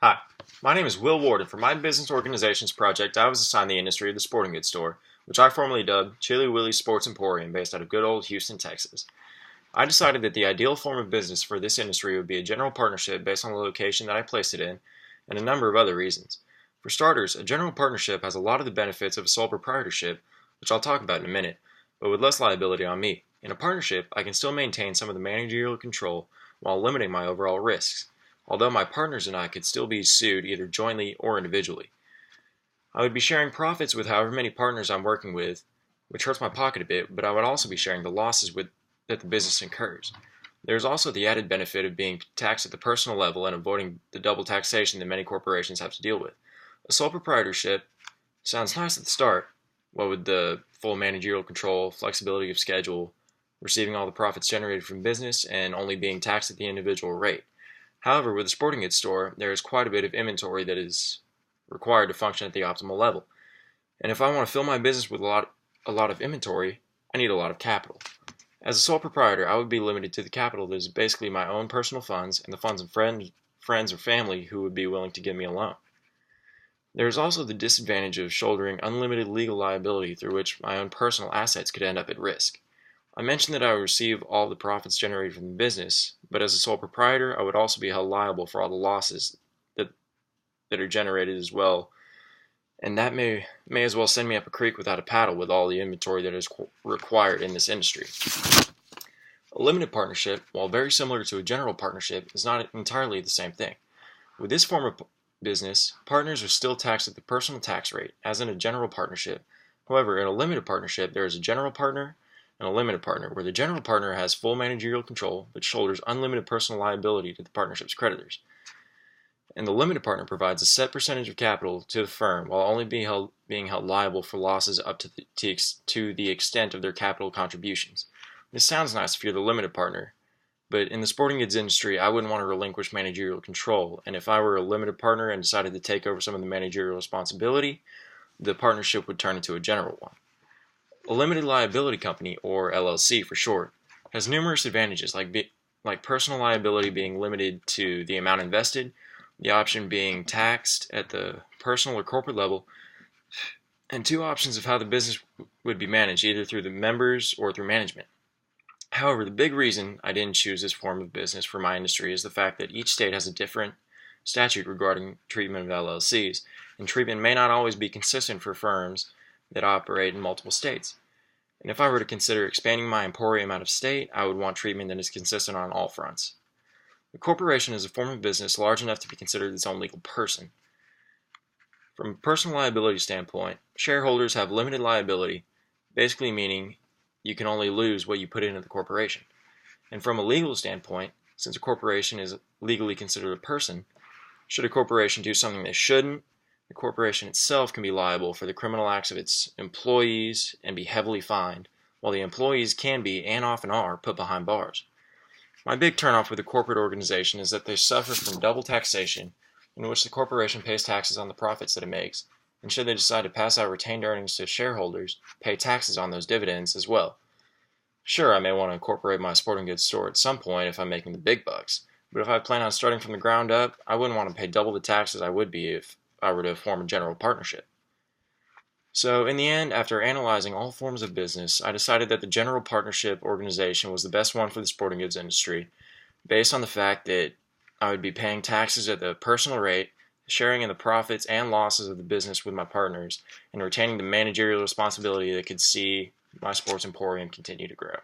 Hi, my name is Will Ward, and for my business organizations project, I was assigned the industry of the sporting goods store, which I formerly dubbed Willy Sports Emporium, based out of good old Houston, Texas. I decided that the ideal form of business for this industry would be a general partnership based on the location that I placed it in, and a number of other reasons. For starters, a general partnership has a lot of the benefits of a sole proprietorship, which I'll talk about in a minute, but with less liability on me. In a partnership, I can still maintain some of the managerial control while limiting my overall risks, although my partners and I could still be sued either jointly or individually. I would be sharing profits with however many partners I'm working with, which hurts my pocket a bit, but I would also be sharing the losses that the business incurs. There is also the added benefit of being taxed at the personal level and avoiding the double taxation that many corporations have to deal with. A sole proprietorship sounds nice at the start, what with the full managerial control, flexibility of schedule, receiving all the profits generated from business, and only being taxed at the individual rate. However, with a sporting goods store, there is quite a bit of inventory that is required to function at the optimal level. And if I want to fill my business with a lot of inventory, I need a lot of capital. As a sole proprietor, I would be limited to the capital that is basically my own personal funds and the funds of friends or family who would be willing to give me a loan. There is also the disadvantage of shouldering unlimited legal liability through which my own personal assets could end up at risk. I mentioned that I would receive all the profits generated from the business, but as a sole proprietor, I would also be held liable for all the losses that are generated as well, and that may as well send me up a creek without a paddle with all the inventory that is required in this industry. A limited partnership, while very similar to a general partnership, is not entirely the same thing. With this form of business, partners are still taxed at the personal tax rate, as in a general partnership. However, in a limited partnership, there is a general partner and a limited partner, where the general partner has full managerial control but shoulders unlimited personal liability to the partnership's creditors. And the limited partner provides a set percentage of capital to the firm while only being held liable for losses up to the extent of their capital contributions. This sounds nice if you're the limited partner, but in the sporting goods industry, I wouldn't want to relinquish managerial control, and if I were a limited partner and decided to take over some of the managerial responsibility, the partnership would turn into a general one. A limited liability company, or LLC for short, has numerous advantages like personal liability being limited to the amount invested, the option being taxed at the personal or corporate level, and two options of how the business would be managed, either through the members or through management. However, the big reason I didn't choose this form of business for my industry is the fact that each state has a different statute regarding treatment of LLCs, and treatment may not always be consistent for firms that operate in multiple states. And if I were to consider expanding my emporium out of state, I would want treatment that is consistent on all fronts. A corporation is a form of business large enough to be considered its own legal person. From a personal liability standpoint, shareholders have limited liability, basically meaning you can only lose what you put into the corporation. And from a legal standpoint, since a corporation is legally considered a person, should a corporation do something they shouldn't, the corporation itself can be liable for the criminal acts of its employees and be heavily fined, while the employees can be, and often are, put behind bars. My big turnoff with a corporate organization is that they suffer from double taxation, in which the corporation pays taxes on the profits that it makes, and should they decide to pass out retained earnings to shareholders, pay taxes on those dividends as well. Sure, I may want to incorporate my sporting goods store at some point if I'm making the big bucks, but if I plan on starting from the ground up, I wouldn't want to pay double the taxes I would be if I were to form a general partnership. So in the end, after analyzing all forms of business, I decided that the general partnership organization was the best one for the sporting goods industry, based on the fact that I would be paying taxes at the personal rate, sharing in the profits and losses of the business with my partners, and retaining the managerial responsibility that could see my sports emporium continue to grow.